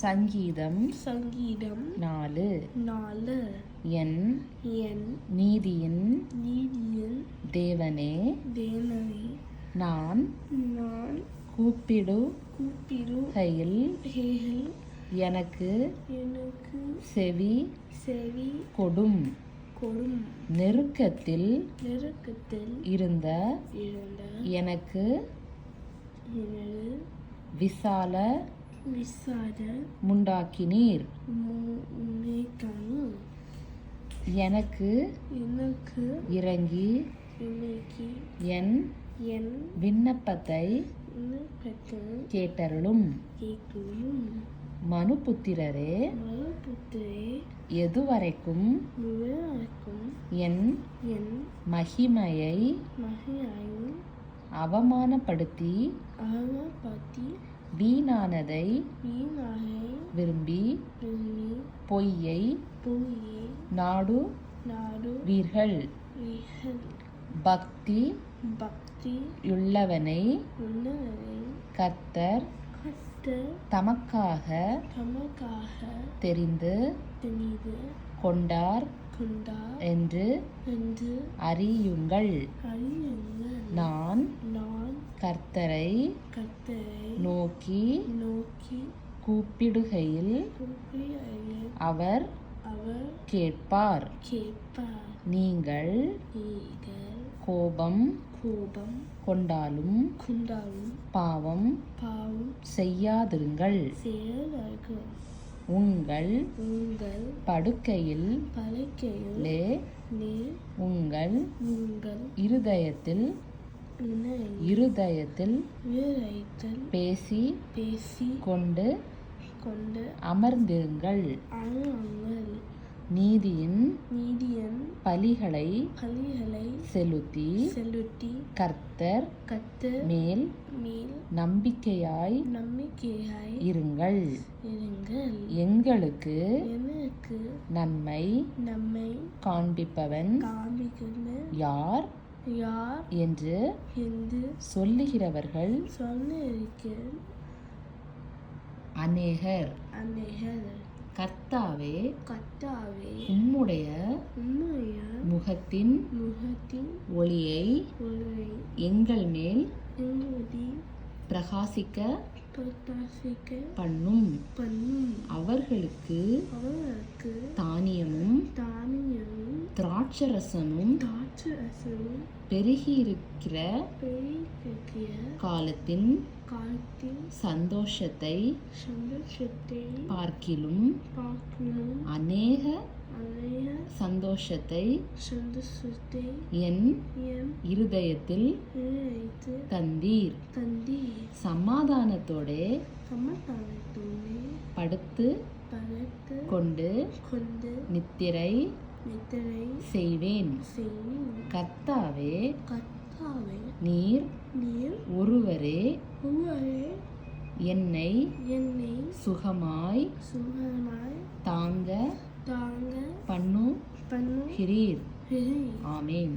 சங்கீதம் 4 என் நீதியின் தேவனே, நான் கூப்பிடுகையில் எனக்கு செவி கொடும். நெருக்கத்தில் இருந்த எனக்கு விசால முண்டாக்கினீர். எனக்கு இறங்கி என் விண்ணப்பத்தை கேட்டருளும். மனுபுத்திரரே, எதுவரைக்கும் என் மகிமையை அவமானப்படுத்தி வீணானதை விரும்பி பொய்யை நாடுவீர்கள். பக்தியுள்ளவனை கர்த்தர் தமக்காக தெரிந்து கொண்டார் என்று அறியுங்கள். நான் கர்த்தரை நோக்கி கூப்பிடுகையில் அவர் கேட்பார். நீங்கள் கோபம் கொண்டாலும் பாவம் செய்யாதிருங்கள். உங்கள் படுக்கையில் உங்கள் இருதயத்தில் பேசி கொண்டு அமர்ந்திருங்கள். நீதியின் பலிகளை செலுத்தி கர்த்தர் மேல் நம்பிக்கையாய் இருங்கள். எங்களுக்கு நன்மை காண்பிப்பவன் யார் என்று சொல்லுகிறவர்கள் அநேகர். கர்த்தாவே, உம்முடைய முகத்தின் ஒளியை எங்கள் மேல் பிரகாசிக்க பண்ணும். அவர்களுக்கு தானியமும் திராட்சரசமும் பெருகியிருக்கிற காலத்தின் சந்தோஷத்தை பார்க்கிலும் அநேக சந்தோஷத்தை என் இருதயத்தில் தந்தீர். சமாதானத்தோடே படுத்து கொண்டு நித்திரை செய்வேன். கர்த்தாவே, நீர் ஒருவரே என்னை சுகமாய் தாங்க பண்ணுகிறீர். ஆமென்.